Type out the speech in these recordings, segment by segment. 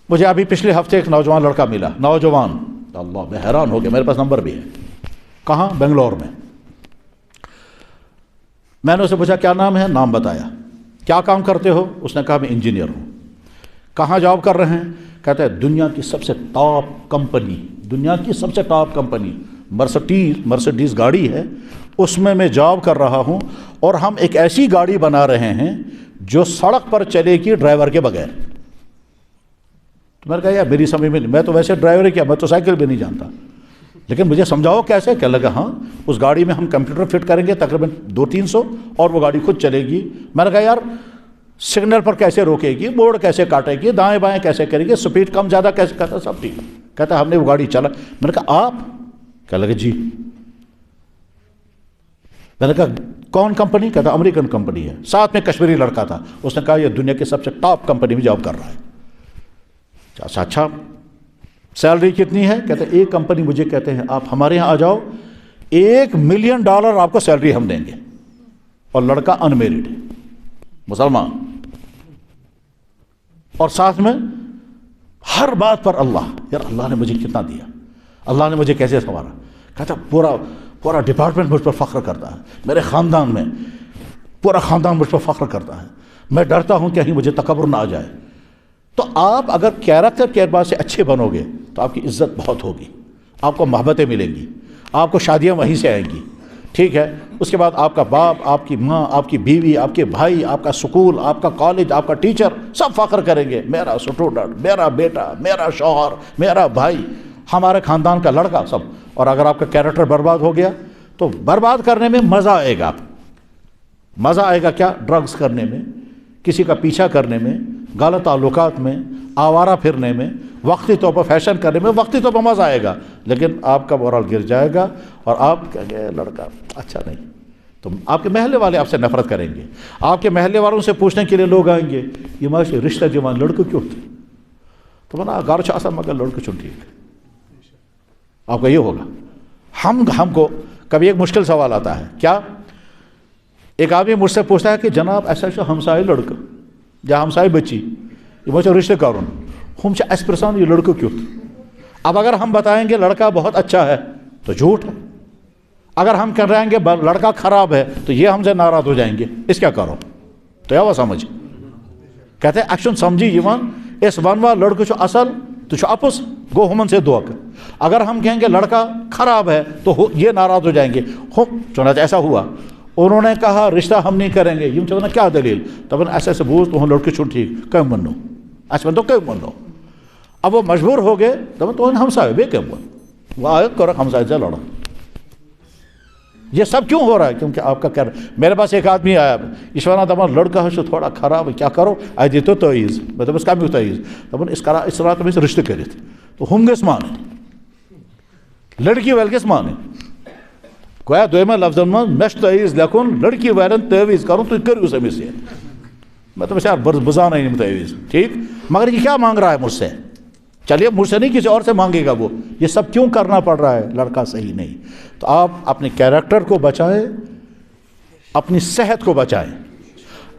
مجھے ابھی پچھلے ہفتے ایک نوجوان لڑکا ملا، نوجوان، اللہ میں حیران ہو گیا، میرے پاس نمبر بھی ہے۔ کہاں؟ بنگلور میں۔ میں نے اسے پوچھا کیا نام ہے، نام بتایا۔ کیا کام کرتے ہو؟ اس نے کہا میں انجینئر ہوں۔ کہاں جاب کر رہے ہیں؟ کہتا ہے دنیا کی سب سے ٹاپ کمپنی، دنیا کی سب سے ٹاپ کمپنی مرسڈیز گاڑی ہے، اس میں جاب کر رہا ہوں، اور ہم ایک ایسی گاڑی بنا رہے ہیں جو سڑک پر چلے گی ڈرائیور کے بغیر۔ تو میں نے کہا یار میری سمجھ میں نہیں، میں تو ویسے ڈرائیور ہی کیا، میں تو سائیکل بھی نہیں جانتا، لیکن مجھے سمجھاؤ کیسے۔ کہنے لگا ہاں اس گاڑی میں ہم کمپیوٹر فٹ کریں گے تقریباً 200-300، اور وہ گاڑی خود چلے گی۔ میں نے کہا یار سگنل پر کیسے روکے گی، بورڈ کیسے کاٹے گی، دائیں بائیں کیسے کرے گی، سپیڈ کم زیادہ کیسے کرتا، سب ٹھیک ہے۔ کہتا ہم نے وہ گاڑی چلا۔ میں نے کہا آپ؟ کہنے لگا جی۔ میں نے کہا کون کمپنی؟ کہتا امریکن کمپنی ہے، ساتھ میں کشمیری لڑکا تھا۔ اس نے کہا یہ دنیا کی سب سے ٹاپ کمپنی میں جاب کر رہا ہے۔ اچھا سیلری کتنی ہے؟ کہتے ایک کمپنی مجھے کہتے ہیں آپ ہمارے یہاں آ جاؤ، $1 ملین آپ کو سیلری ہم دیں گے، اور لڑکا ان میرڈ ہے، مسلمان، اور ساتھ میں ہر بات پر اللہ، یار اللہ نے مجھے کتنا دیا، اللہ نے مجھے کیسے سنوارا۔ کہتا پورا ڈپارٹمنٹ مجھ پر فخر کرتا ہے، میرے خاندان میں پورا خاندان مجھ پر فخر کرتا ہے، میں ڈرتا ہوں کہ کہیں مجھے تکبر نہ آ جائے۔ تو آپ اگر کیریکٹر کے اعتبار سے اچھے بنو گے تو آپ کی عزت بہت ہوگی، آپ کو محبتیں ملیں گی، آپ کو شادیاں وہیں سے آئیں گی، ٹھیک ہے۔ اس کے بعد آپ کا باپ، آپ کی ماں، آپ کی بیوی، آپ کے بھائی، آپ کا سکول، آپ کا کالج، آپ کا ٹیچر، سب فخر کریں گے میرا اسٹوڈنٹ، میرا بیٹا، میرا شوہر، میرا بھائی، ہمارے خاندان کا لڑکا، سب۔ اور اگر آپ کا کیریکٹر برباد ہو گیا تو برباد کرنے میں مزہ آئے گا، مزہ آئے گا کیا؟ ڈرگز کرنے میں، کسی کا پیچھا کرنے میں، غلط تعلقات میں، آوارہ پھرنے میں، وقتی طور پر فیشن کرنے میں، وقتی طور پر مزہ آئے گا، لیکن آپ کا مورل گر جائے گا، اور آپ کہیں گے لڑکا اچھا نہیں، تو آپ کے محلے والے آپ سے نفرت کریں گے۔ آپ کے محلے والوں سے پوچھنے کے لیے لوگ آئیں گے یہ ماشاء رشتہ جوان لڑکے کیوں تھے، تو بنا گھر چھا مگر لڑکے چن ٹھیک، آپ کا یہ ہوگا۔ ہم کو کبھی ایک مشکل سوال آتا ہے، کیا؟ ایک آدمی مجھ سے پوچھتا ہے کہ جناب ایسا ہمسائے لڑکا یا ہمسائے بچی یہ مجھے رشتے کارون ہم سے اس پرسان یہ لڑکا کیوں تھا۔ اب اگر ہم بتائیں گے لڑکا بہت اچھا ہے تو جھوٹ ہے، اگر ہم کر رہیں گے لڑکا خراب ہے تو یہ ہم سے ناراض ہو جائیں گے، اس کیا کرو تو یا سمجھ۔ کہتے ہیں ایکشن سمجھی یوان اس ونوا لڑکا چھو اصل تو چھو اپس گو ہمن سے دعا کر۔ اگر ہم کہیں گے لڑکا خراب ہے تو یہ ناراض ہو جائیں گے، چنانچہ ایسا ہوا۔ انہوں نے کہا رشتہ ہم نہیں کریں گے، یم چاہنا کیا دلیل؟ تب ایسے بوجھ تو لڑکے چھوٹ ٹھیک کم منو ایسے بندو کم منو۔ اب وہ مجبور ہو گئے تو ہمسائے بے کم بن وہ آئے کرو ہمسائے سے لڑا۔ یہ سب کیوں ہو رہا ہے؟ کیونکہ آپ کا کیا۔ میرے پاس ایک آدمی آیا ایشورا دما لڑکا ہے تھوڑا خراب ہے، کیا کرو؟ آئی دی تو تعیز میں دس کم تعیز دپن اس طرح تم رشتہ کرت تو ہم گس مانے لڑکی ویل گس مانے گویا دویمہ لفظن من مش تعیز لکھن لڑکی والن تعویز کرن تو کرو امس یہ میں تو یار بزانا ہی تعویز ٹھیک، مگر یہ کیا مانگ رہا ہے مجھ سے؟ چلیے مجھ سے نہیں کسی اور سے مانگے گا وہ۔ یہ سب کیوں کرنا پڑ رہا ہے؟ لڑکا صحیح نہیں۔ تو آپ اپنے کیریکٹر کو بچائیں، اپنی صحت کو بچائیں۔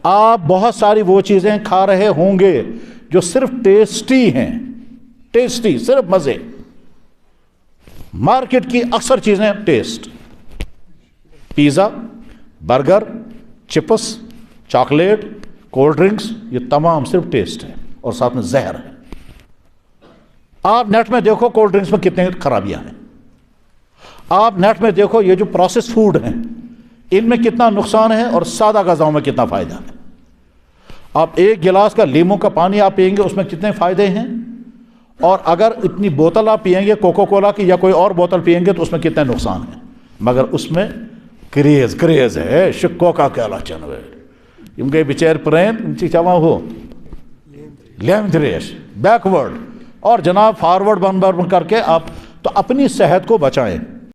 آپ بہت ساری وہ چیزیں کھا رہے ہوں گے جو صرف ٹیسٹی ہیں، ٹیسٹی صرف مزے۔ مارکیٹ کی اکثر چیزیں ٹیسٹ، pizza, burger, chips, chocolate, cold drinks, یہ تمام صرف ٹیسٹ ہے اور ساتھ میں زہر ہے۔ آپ نیٹ میں دیکھو کولڈ ڈرنکس میں کتنے خرابیاں ہیں، آپ نیٹ میں دیکھو یہ جو پروسیس فوڈ ہیں ان میں کتنا نقصان ہے اور سادہ غذاؤں میں کتنا فائدہ ہے۔ آپ ایک گلاس کا لیموں کا پانی آپ پئیں گے اس میں کتنے فائدے ہیں، اور اگر اتنی بوتل آپ پئیں گے کوکو کولا کی یا کوئی اور بوتل پئیں گے تو اس میں کتنے نقصان ہیں، مگر اس میں کریز ہے شکو کا کیلا چنوے یم گئی بچیر پرین چاہاں ہو لیم دریش بیک ورڈ اور جناب فارورڈ بن کر کے آپ تو اپنی صحت کو بچائیں۔